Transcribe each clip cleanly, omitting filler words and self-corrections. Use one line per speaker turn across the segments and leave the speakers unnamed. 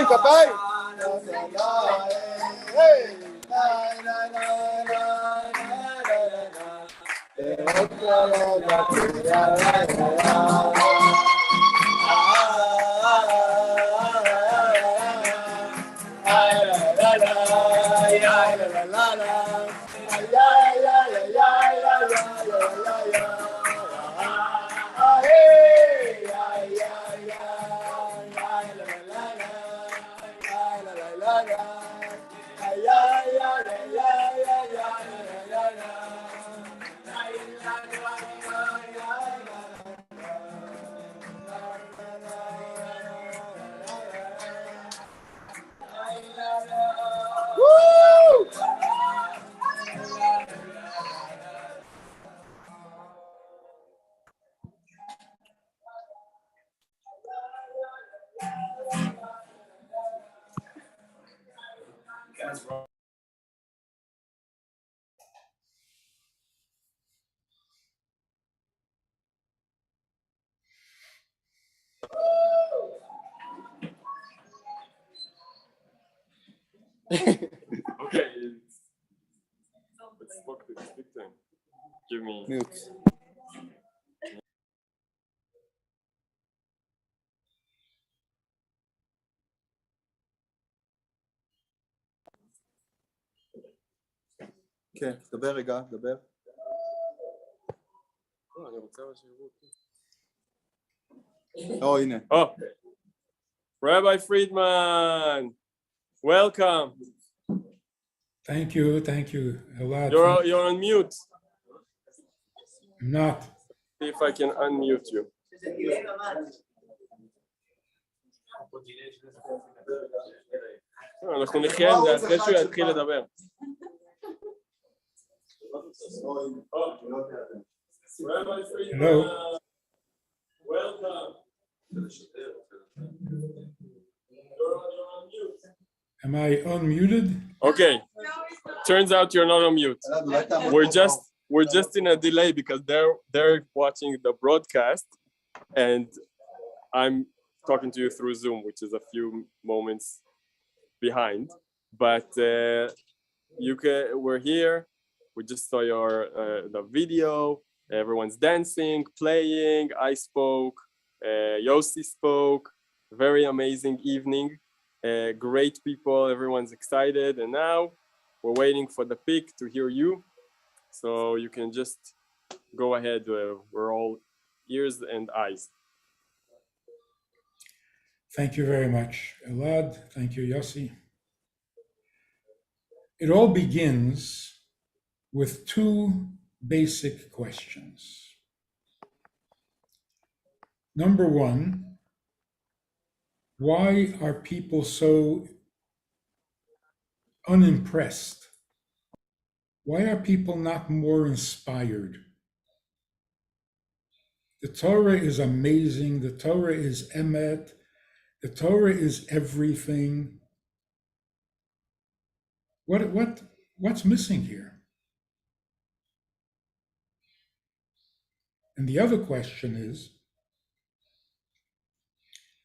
כפיים.
Okay, let's talk to them. Give me
mute. כן, דבר רגע, דבר.
אני רוצה שיראו אותי.
הנה.
Rabbi Friedman, welcome.
Thank you, Elad.
You're on mute.
I'm not.
See if I can unmute you. אנחנו נחיה עם זה אחרי שהוא יתחיל לדבר.
Hello.
Welcome.
Am I unmuted?
Okay. Turns out you're not on mute. We're just in a delay because they're watching the broadcast and I'm talking to you through Zoom, which is a few moments behind. But we're here. We just saw the video. Everyone's dancing, playing. I spoke. Yossi spoke. Very amazing evening. Great people. Everyone's excited. And now we're waiting for the pic to hear you. So you can just go ahead. We're all ears and eyes.
Thank you very much, Elad. Thank you, Yossi. It all begins with two basic questions. Number one, why are people so unimpressed? Why are people not more inspired? The Torah is amazing. The Torah is emet. The Torah is everything. What's missing here? And the other question is,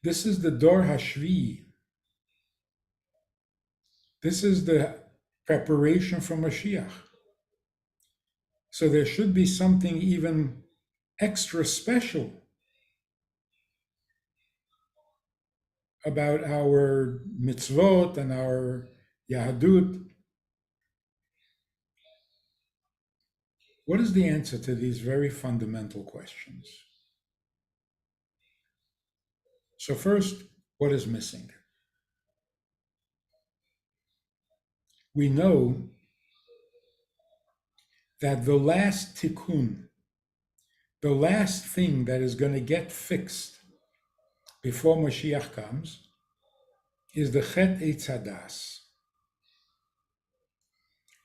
this is the Dor Hashvi. This is the preparation for Mashiach. So there should be something even extra special about our mitzvot and our Yahadut. What is the answer to these very fundamental questions? So first, what is missing? We know that the last tikkun, the last thing that is going to get fixed before Mashiach comes, is the Chet Eitz Hadas.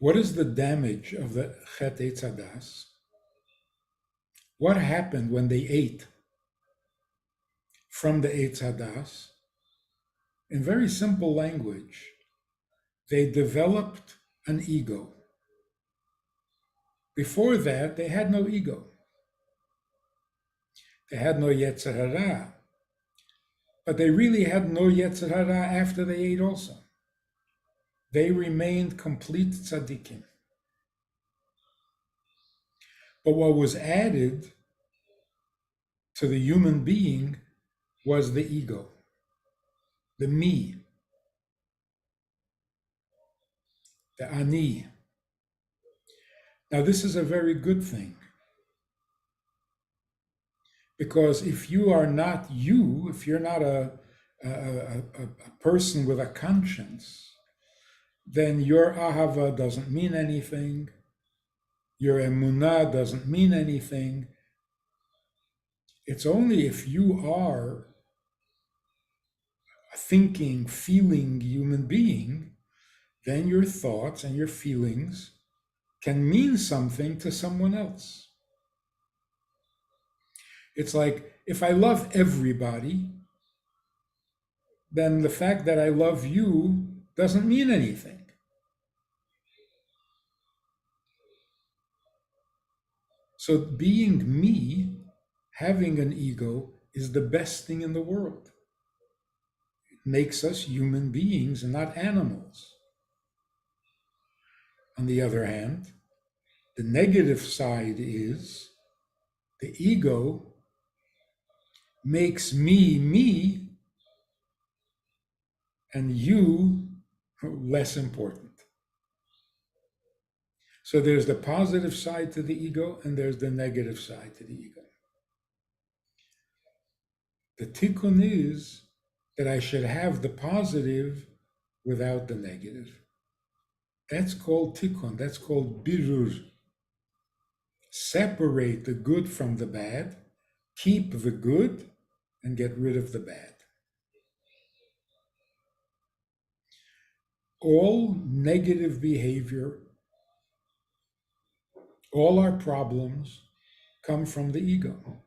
What is the damage of the Chet Eitz Hadas? What happened when they ate from the Eitz Hadas? In very simple language, they developed an ego. Before that, they had no ego. They had no Yetzer Hara. But they really had no Yetzer Hara after they ate also. They remained complete tzaddikim. But what was added to the human being was the ego, the me, the ani. Now, this is a very good thing, because if you are not you, if you're not a person with a conscience, then your ahava doesn't mean anything, your emunah doesn't mean anything. It's only if you are a thinking, feeling human being, then your thoughts and your feelings can mean something to someone else. It's like, if I love everybody, then the fact that I love you doesn't mean anything. So being me, having an ego, is the best thing in the world. It makes us human beings and not animals. On the other hand, the negative side is the ego makes me me and you less important. So there's the positive side to the ego and there's the negative side to the ego. The tikkun is that I should have the positive without the negative. That's called tikkun, that's called birur. Separate the good from the bad, keep the good, and get rid of the bad. All negative behavior, all our problems come from the ego.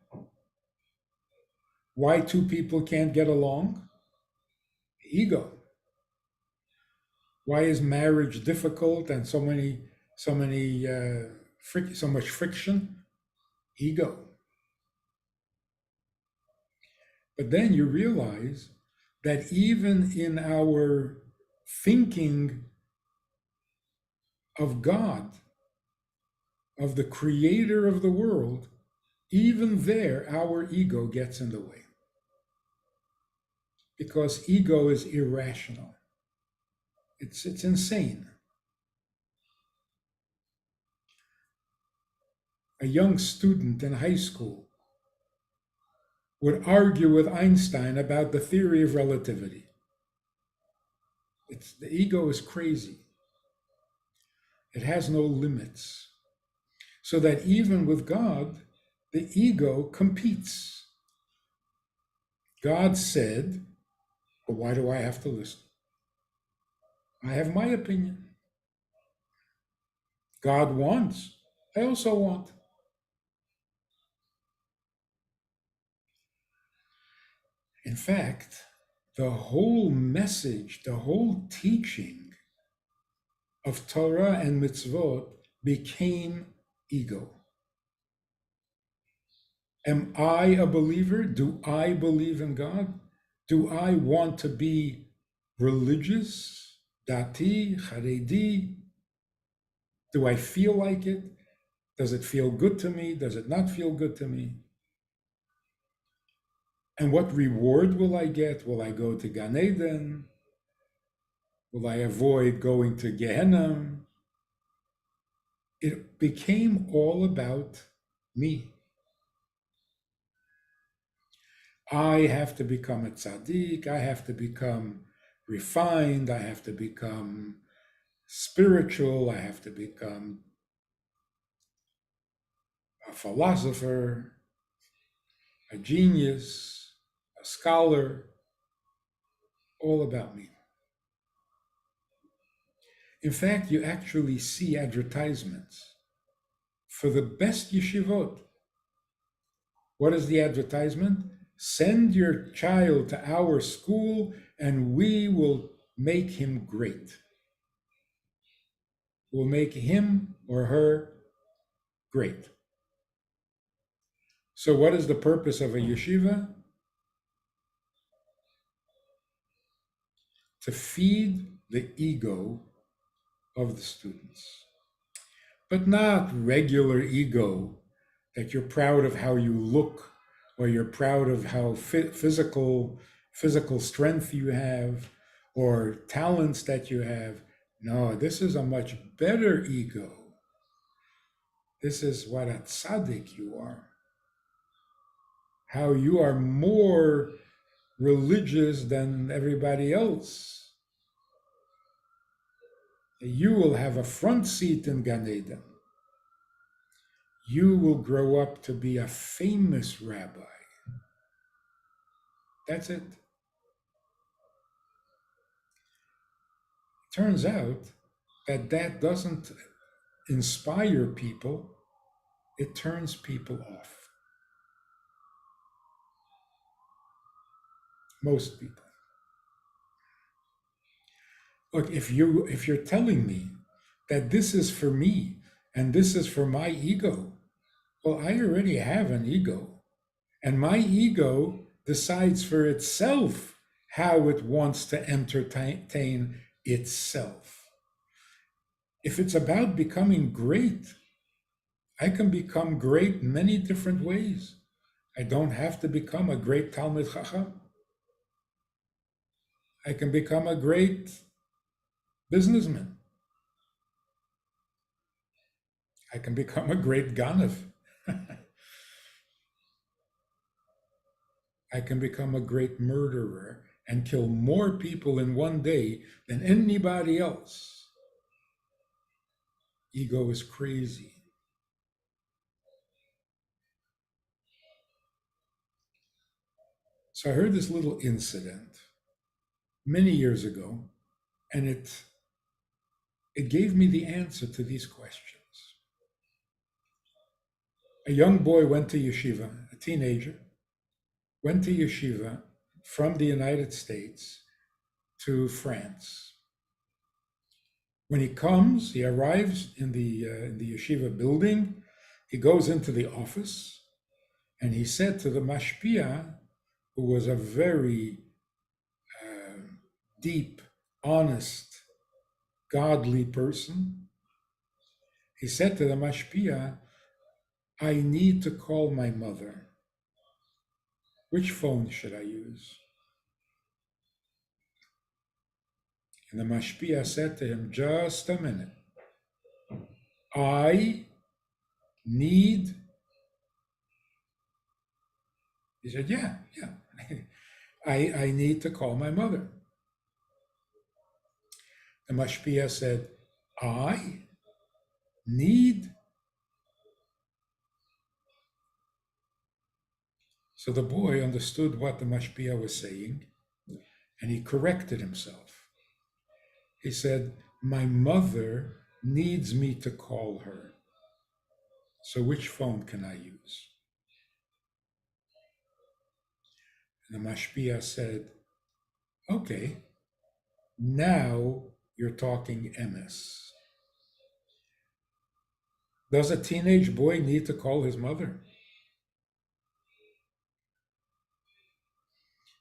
Why two people can't get along? Ego. Why is marriage difficult and so much friction? Ego. But then you realize that even in our thinking of God, of the creator of the world, even there our ego gets in the way. Because ego is irrational. It's insane. A young student in high school would argue with Einstein about the theory of relativity. The ego is crazy. It has no limits. So that even with God, the ego competes. God said, but why do I have to listen? I have my opinion. God wants, I also want. In fact, the whole message, the whole teaching of Torah and mitzvot became ego. Am I a believer? Do I believe in God? Do I want to be religious, dati, charedi? Do I feel like it? Does it feel good to me? Does it not feel good to me? And what reward will I get? Will I go to Gan Eden? Will I avoid going to Gehenna? It became all about me. I have to become a tzaddik, I have to become refined, I have to become spiritual, I have to become a philosopher, a genius, a scholar, all about me. In fact, you actually see advertisements for the best yeshivot. What is the advertisement? Send your child to our school and we will make him great. We'll make him or her great. So what is the purpose of a yeshiva? to feed the ego of the students, but not regular ego that you're proud of how you look, or you're proud of how physical strength you have, or talents that you have. No, this is a much better ego. This is what a tzaddik you are. How you are more religious than everybody else. You will have a front seat in Gan Eden. You will grow up to be a famous rabbi. That's it. Turns out that doesn't inspire people, it turns people off. Most people. Look, if you're telling me that this is for me and this is for my ego, well, I already have an ego, and my ego decides for itself how it wants to entertain itself. If it's about becoming great, I can become great in many different ways. I don't have to become a great Talmid Chacham. I can become a great businessman. I can become a great Ganav. I can become a great murderer and kill more people in one day than anybody else. Ego is crazy. So I heard this little incident many years ago, and it gave me the answer to these questions. A young boy went to yeshiva, a teenager, went to yeshiva from the United States to France. When he comes, he arrives in the yeshiva building, he goes into the office, and he said to the mashpia, who was a very deep, honest, godly person, he said to the mashpia, I need to call my mother. Which phone should I use? And the mashpia said to him, just a minute. I need, he said, yeah. I need to call my mother. The mashpia said, I need. So the boy understood what the mashpia was saying, and he corrected himself. He said, my mother needs me to call her. So which phone can I use? And the mashpia said, okay, now you're talking emes. Does a teenage boy need to call his mother?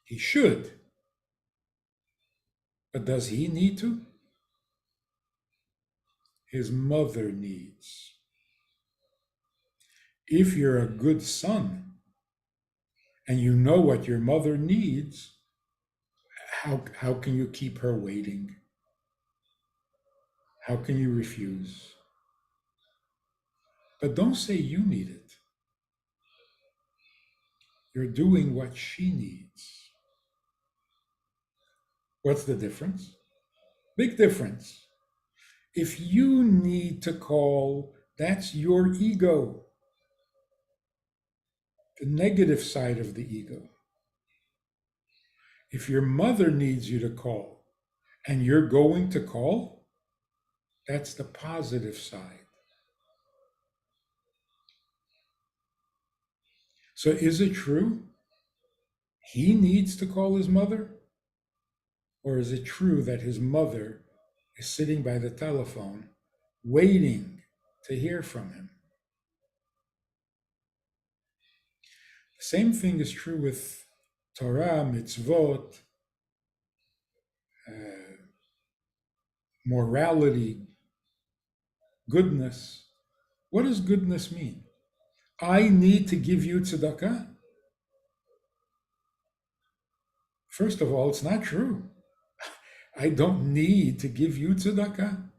He should. But does he need to? His mother needs. If you're a good son and you know what your mother needs, how can you keep her waiting? How can you refuse? But don't say you need it. You're doing what she needs. What's the difference? Big difference. If you need to call, that's your ego. The negative side of the ego. If your mother needs you to call and you're going to call, that's the positive side. So is it true he needs to call his mother? Or is it true that his mother is sitting by the telephone waiting to hear from him? The same thing is true with Torah, mitzvot, morality, goodness. What does goodness mean? I need to give you tzedakah? First of all, it's not true. I don't need to give you tzedakah.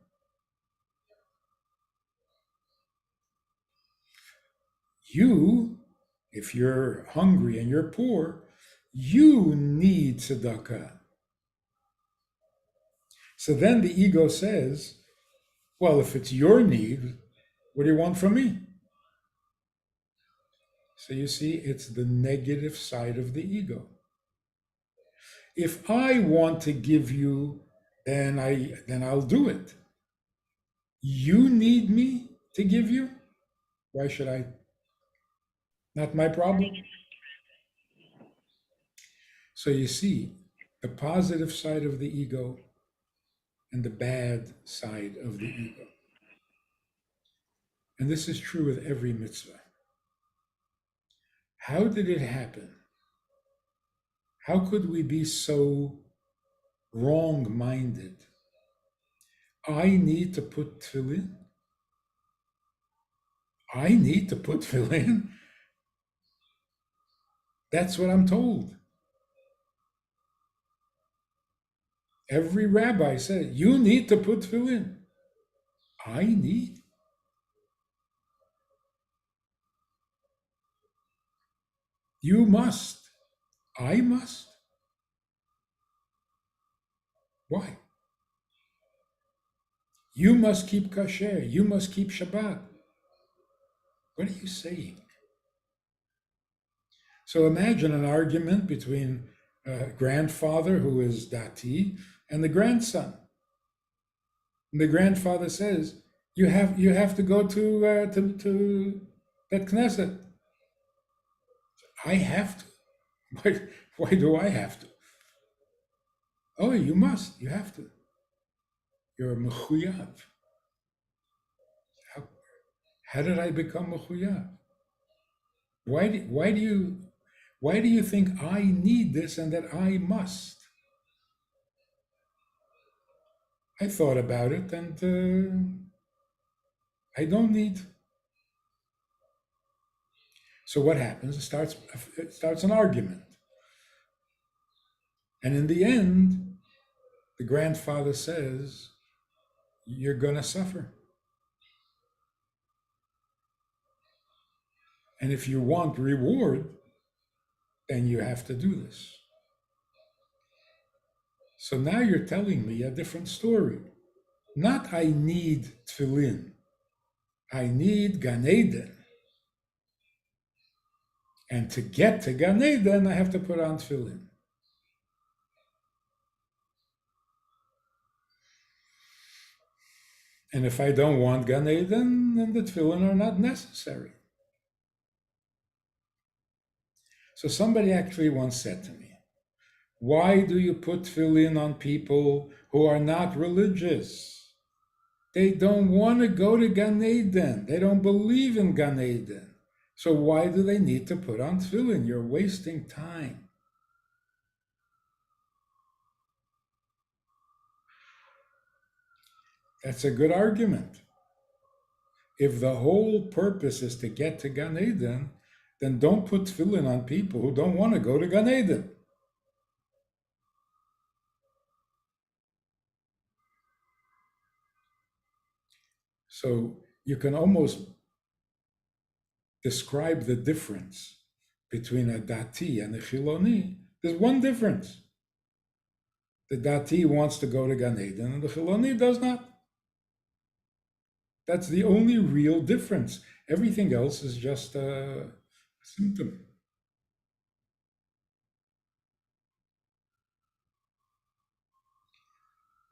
You, if you're hungry and you're poor, you need tzedakah. So then the ego says, well, if it's your need, what do you want from me? So you see, it's the negative side of the ego. If I want to give you, then I'll do it. You need me to give you? Why should I? Not my problem. So you see, the positive side of the ego and the bad side of the ego. And this is true with every mitzvah. How did it happen? How could we be so wrong-minded? I need to put tefillin? I need to put tefillin? That's what I'm told. Every rabbi said, you need to put tefillin. I need? You must. I must. Why? You must keep kasher. You must keep Shabbat. What are you saying? So imagine an argument between a grandfather who is dati and the grandson. And the grandfather says, "You have to go to Bet Knesset." I have to. Why do I have to? Oh, you must. You have to. You're mechuyav. How did I become mechuyav? Why do you think I need this and that I must? I thought about it and I don't need. So what happens? It starts an argument. And in the end, the grandfather says, you're going to suffer. And if you want reward, then you have to do this. So now you're telling me a different story. Not I need tefillin. I need Gan Eden. And to get to Gan Eden, I have to put on tefillin. And if I don't want Gan Eden, then the tefillin are not necessary. So somebody actually once said to me, why do you put tefillin on people who are not religious? They don't want to go to Gan Eden. They don't believe in Gan Eden. So why do they need to put on tefillin? You're wasting time. That's a good argument. If the whole purpose is to get to Gan Eden, then don't put tefillin on people who don't want to go to Gan Eden. So you can almost describe the difference between a dati and a chiloni. There's one difference. The dati wants to go to Gan Eden and the chiloni does not. That's the only real difference. Everything else is just a symptom.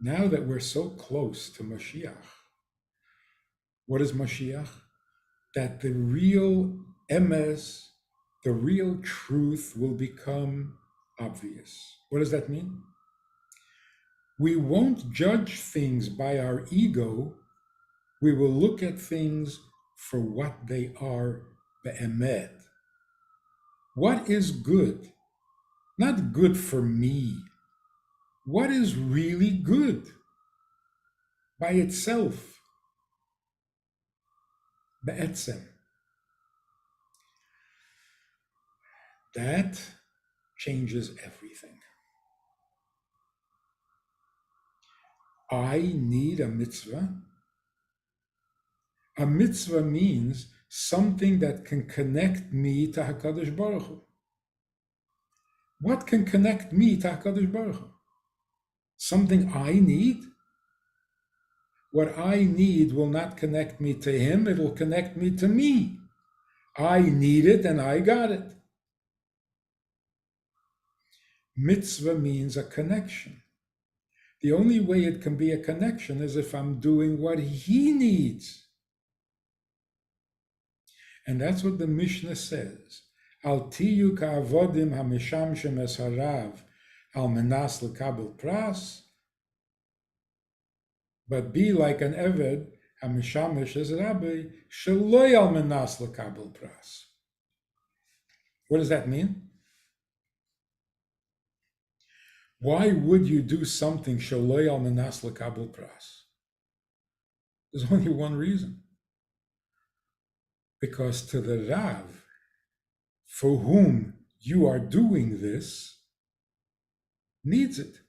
Now that we're so close to Mashiach, what is Mashiach? That the real emes, the real truth will become obvious. What does that mean? We won't judge things by our ego. We will look at things for what they are, be'emet. What is good? Not good for me. What is really good? by itself, be'etzem. That changes everything. I need a mitzvah. A mitzvah means something that can connect me to HaKadosh Baruch Hu. What can connect me to HaKadosh Baruch Hu? Something I need? What I need will not connect me to him, it will connect me to me. I need it and I got it. Mitzvah means a connection. The only way it can be a connection is if I'm doing what he needs. And that's what the Mishnah says. Al tiyu ka'avodim hamishamshem es harav al menas lekabel pras, but be like an eved hamishamish es rabbi sheloi al menas lekabel pras. What does that mean? Why would you do something sheloi al menas lekabel pras? There's only one reason. Because to the Rav, for whom you are doing this, needs it.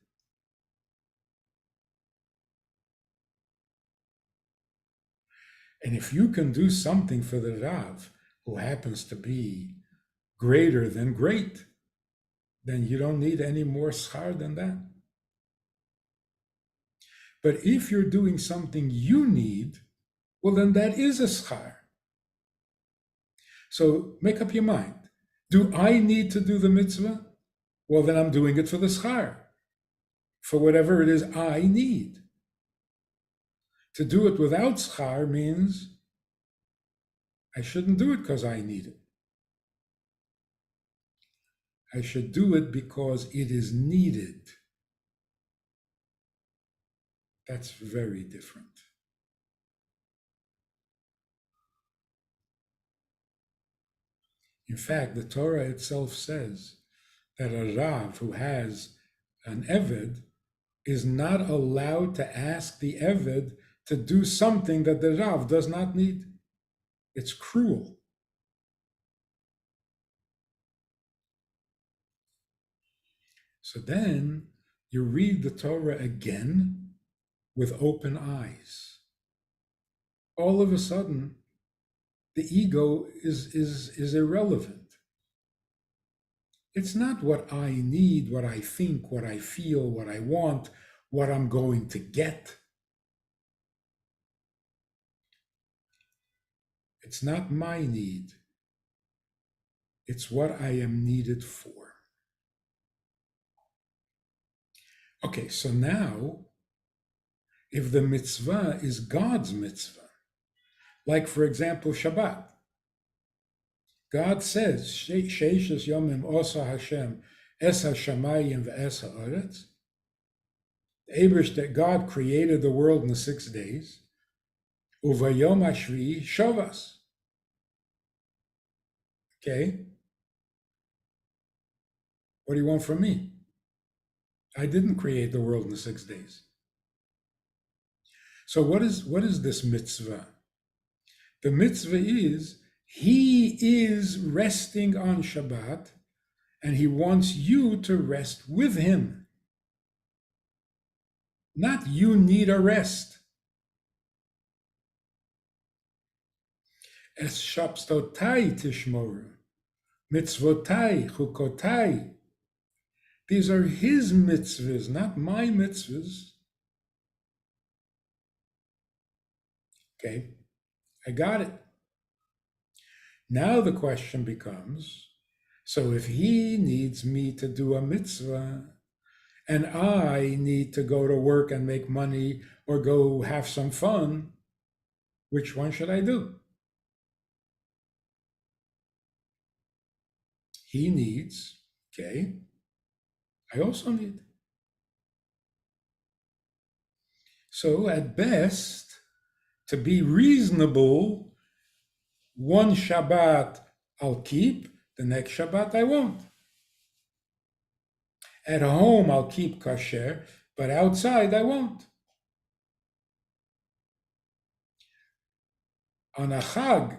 And if you can do something for the Rav, who happens to be greater than great, then you don't need any more schar than that. But if you're doing something you need, well, then that is a schar. So make up your mind. Do I need to do the mitzvah? Well, then I'm doing it for the schar, for whatever it is I need. To do it without schar means I shouldn't do it because I need it. I should do it because it is needed. That's very different. In fact, the Torah itself says that a Rav who has an Eved is not allowed to ask the Eved to do something that the Rav does not need. It's cruel. So then you read the Torah again with open eyes. All of a sudden, the ego is irrelevant. It's not what I need, what I think, what I feel, what I want, what I'm going to get. It's not my need. It's what I am needed for. Okay, so now, if the mitzvah is God's mitzvah, like, for example, Shabbat. God says, Sheishes Yomim Osa Hashem Es HaShamayim Ve'es HaOretz. That God created the world in the 6 days. Uvayom HaShvi Shovas. Okay? What do you want from me? I didn't create the world in the 6 days. So what is this mitzvah? The mitzvah is, he is resting on Shabbat, and he wants you to rest with him. Not you need a rest. Es shabstotai tishmoru, mitzvotai chukotai. These are his mitzvahs, not my mitzvahs. Okay, I got it. Now the question becomes, so if he needs me to do a mitzvah, and I need to go to work and make money or go have some fun, which one should I do? He needs, okay, I also need. So at best, to be reasonable, one Shabbat I'll keep, the next Shabbat I won't. At home I'll keep kasher, but outside I won't. On a Chag,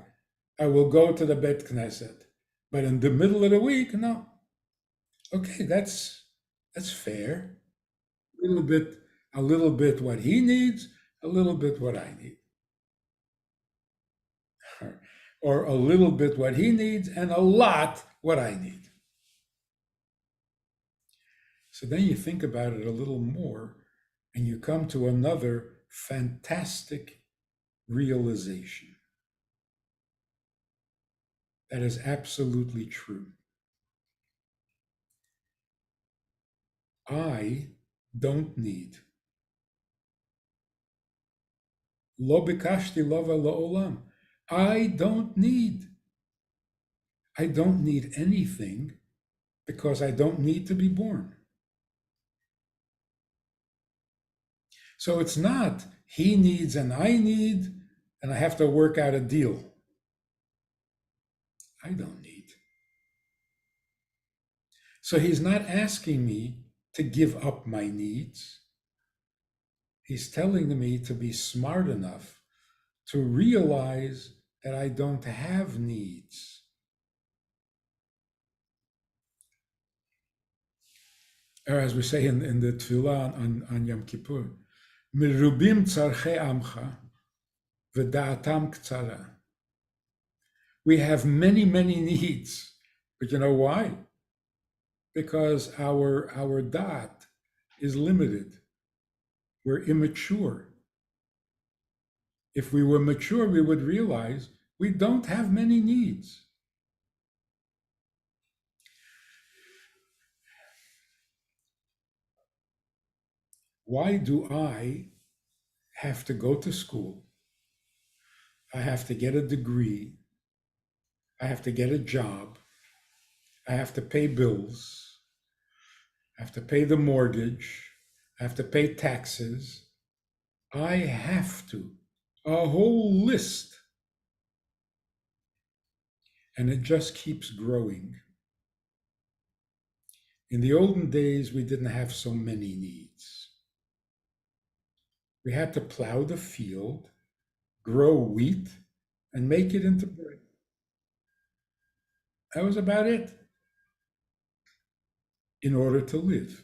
I will go to the Bet Knesset. But in the middle of the week, no. Okay, that's fair. A little bit what he needs, a little bit what I need. Or a little bit what he needs and a lot what I need. So then you think about it a little more and you come to another fantastic realization. That is absolutely true. I don't need. Bikshti, lovah, לעולם. I don't need. I don't need anything because I don't need to be born. So it's not he needs and I need, and I have to work out a deal. I don't need. So he's not asking me to give up my needs. He's telling me to be smart enough to realize that I don't have needs. Or as we say in the Tefillah on Yom Kippur, Merubim tzarchei amcha v'da'atam k'tzara. We have many, many needs, but you know why? Because our da'at is limited. We're immature. If we were mature, we would realize we don't have many needs. Why do I have to go to school? I have to get a degree. I have to get a job. I have to pay bills. I have to pay the mortgage. I have to pay taxes. I have to. A whole list. And it just keeps growing. In the olden days, we didn't have so many needs. We had to plow the field, grow wheat, and make it into bread. That was about it. In order to live.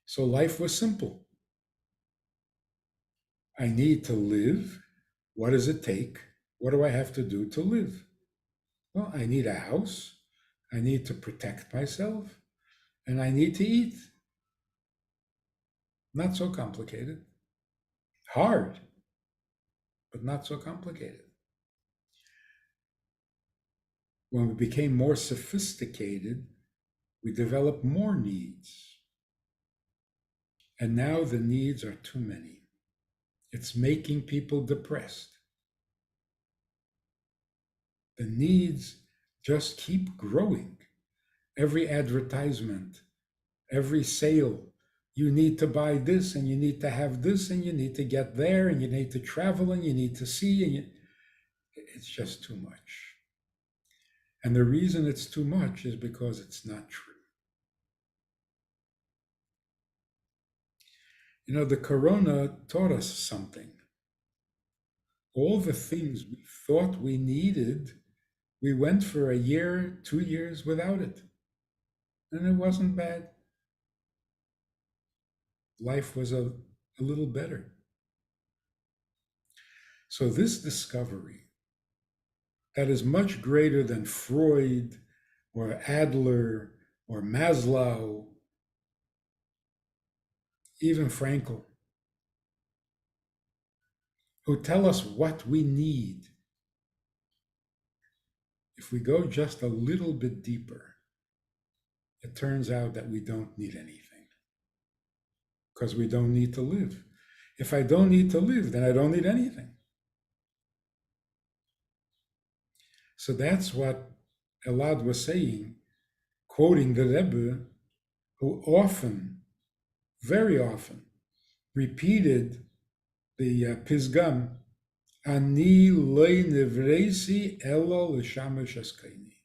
So life was simple. I need to live. What does it take? What do I have to do to live? Well, I need a house. I need to protect myself. And I need to eat. Not so complicated. Hard, but not so complicated. When we became more sophisticated, we developed more needs. And now the needs are too many. It's making people depressed. The needs just keep growing. Every advertisement, every sale, you need to buy this and you need to have this and you need to get there and you need to travel and you need to see and it's just too much. And the reason it's too much is because it's not true. You know, the corona taught us something. All the things we thought we needed, we went for a year, 2 years without it. And it wasn't bad. Life was a little better. So this discovery that is much greater than Freud or Adler or Maslow, even Frankl, who tell us what we need. If we go just a little bit deeper, it turns out that we don't need anything because we don't need to live. If I don't need to live, then I don't need anything. So that's what Elad was saying, quoting the Rebbe, who often, very often, repeated the Pisgam, Ani loy nevresi elo l'shamesh askaini.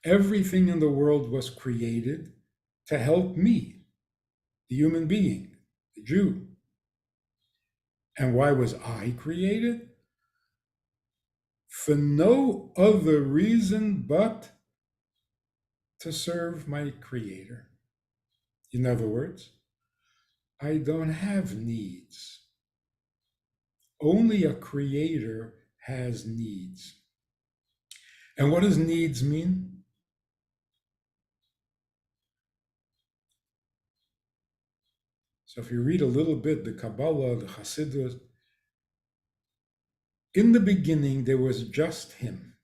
Everything in the world was created to help me, the human being, the Jew. And why was I created? For no other reason but to serve my Creator. In other words, I don't have needs. Only a Creator has needs. And what does needs mean? So if you read a little bit the Kabbalah, the Hasidus, in the beginning there was just Him.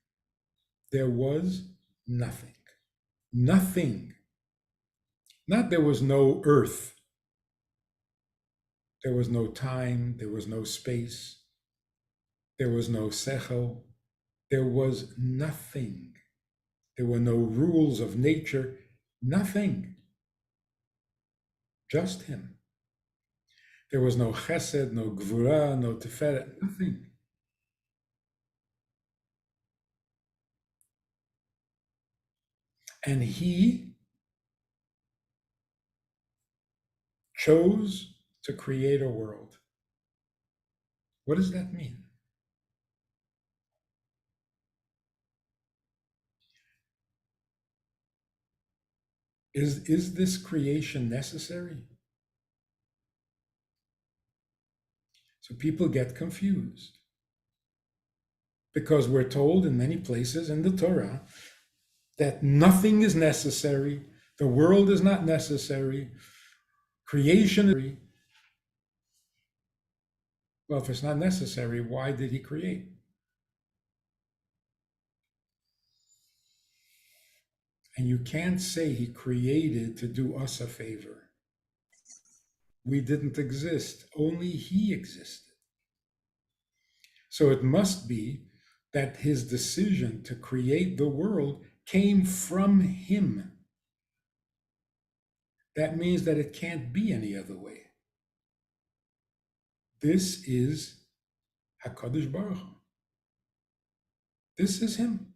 There was nothing. Nothing. Not there was no earth. There was no time. There was no space. There was no sechel. There was nothing. There were no rules of nature. Nothing. Just Him. There was no chesed, no gvura, no tiferet, nothing. And He chose to create a world. What does that mean? Is this creation necessary? So people get confused because we're told in many places in the Torah that nothing is necessary, the world is not necessary, creation is. Well, if it's not necessary, why did He create? And you can't say He created to do us a favor. We didn't exist, only He existed. So it must be that His decision to create the world came from Him. That means that it can't be any other way. This is HaKadosh Baruch Hu. This is Him.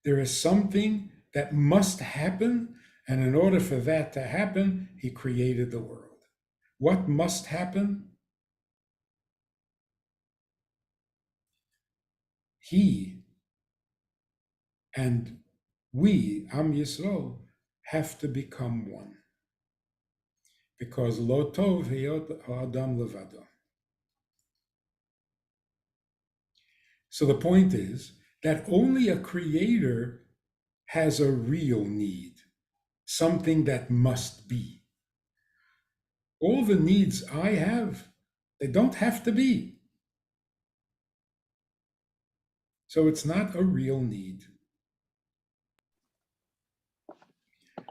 There is something that must happen, and in order for that to happen, He created the world. What must happen? He and we, Am Yisrael, have to become one. Because lo tov heyot ha'adam levado. So the point is that only a creator has a real need, something that must be. All the needs I have, they don't have to be. So it's not a real need.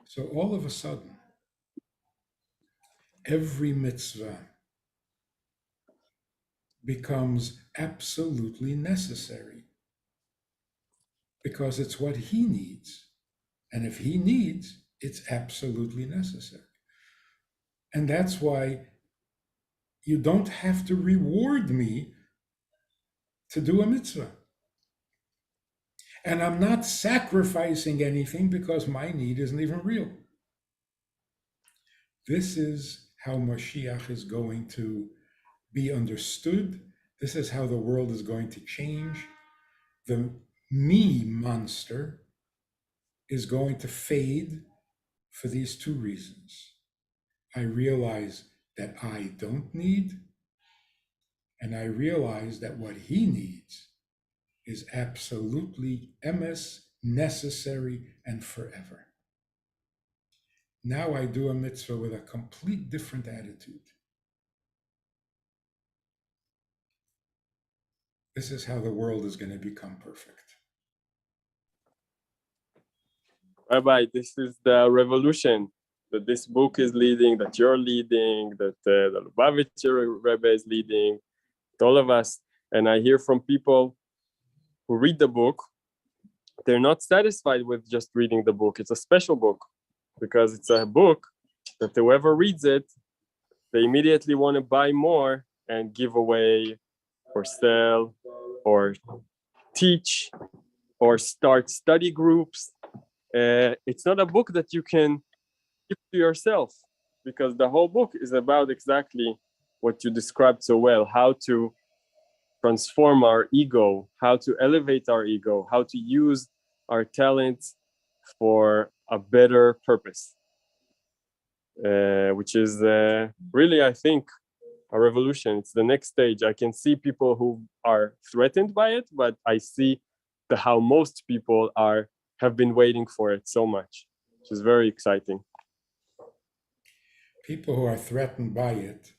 So all of a sudden, every mitzvah becomes absolutely necessary because it's what He needs. And if He needs, it's absolutely necessary. And that's why you don't have to reward me to do a mitzvah. And I'm not sacrificing anything because my need isn't even real. This is how Mashiach is going to be understood. This is how the world is going to change. The me monster is going to fade for these two reasons. I realize that I don't need, and I realize that what He needs is absolutely emes, necessary, and forever. Now I do a mitzvah with a complete different attitude. This is how the world is going to become perfect.
Rabbi, this is the revolution that this book is leading, that you're leading, that the Lubavitcher Rebbe is leading, all of us. And I hear from people who read the book, they're not satisfied with just reading the book. It's a special book because it's a book that whoever reads it, they immediately want to buy more and give away or sell or teach or start study groups. It's not a book that you can keep to yourself. because the whole book is about exactly what you described so well, how to transform our ego, how to elevate our ego, how to use our talents for a better purpose, which is really, I think, a revolution. It's the next stage. I can see people who are threatened by it, but I see how most people have been waiting for it so much, which is very exciting.
People who are threatened by it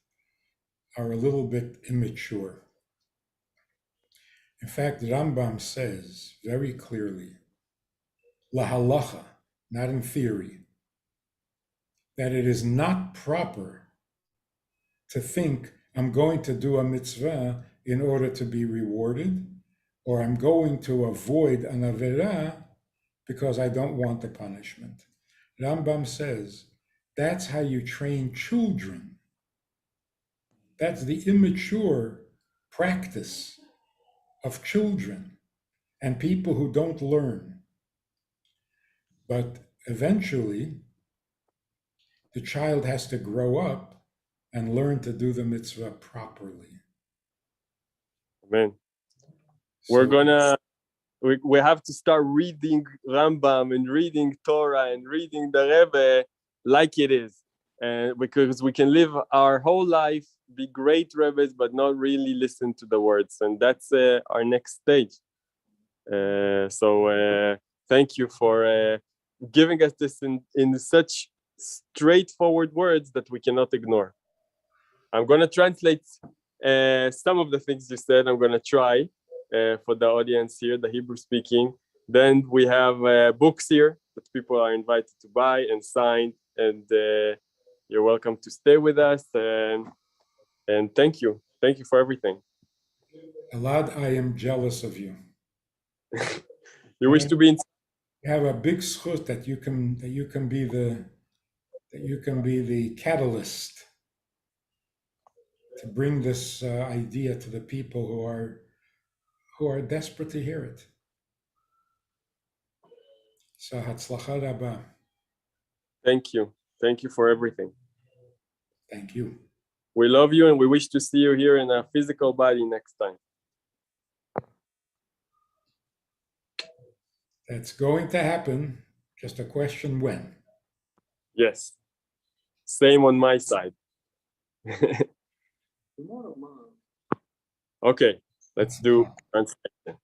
are a little bit immature. In fact, Rambam says very clearly, lahalacha, not in theory, that it is not proper to think I'm going to do a mitzvah in order to be rewarded, or I'm going to avoid an averah because I don't want the punishment. Rambam says that's how you train children. That's the immature practice of children and people who don't learn. But eventually, the child has to grow up and learn to do the mitzvah properly.
Amen. We have to start reading Rambam and reading Torah and reading the Rebbe like it is. Because we can live our whole life, be great Rebbes, but not really listen to the words. And that's our next stage. So thank you for giving us this in such straightforward words that we cannot ignore. I'm going to translate some of the things you said. I'm going to try for the audience here, the Hebrew speaking. Then we have books here that people are invited to buy and sign. And you're welcome to stay with us. And thank you. Thank you for everything.
Elad, I am jealous of you.
You wish to be in.
You have a big zchut that you can be the catalyst to bring this idea to the people who are desperate to hear it. So hatzlacha rabba.
Thank you. Thank you for everything.
Thank you.
We love you and we wish to see you here in a physical body next time.
That's going to happen. Just a question when.
Yes. Same on my side. Okay, let's do translation.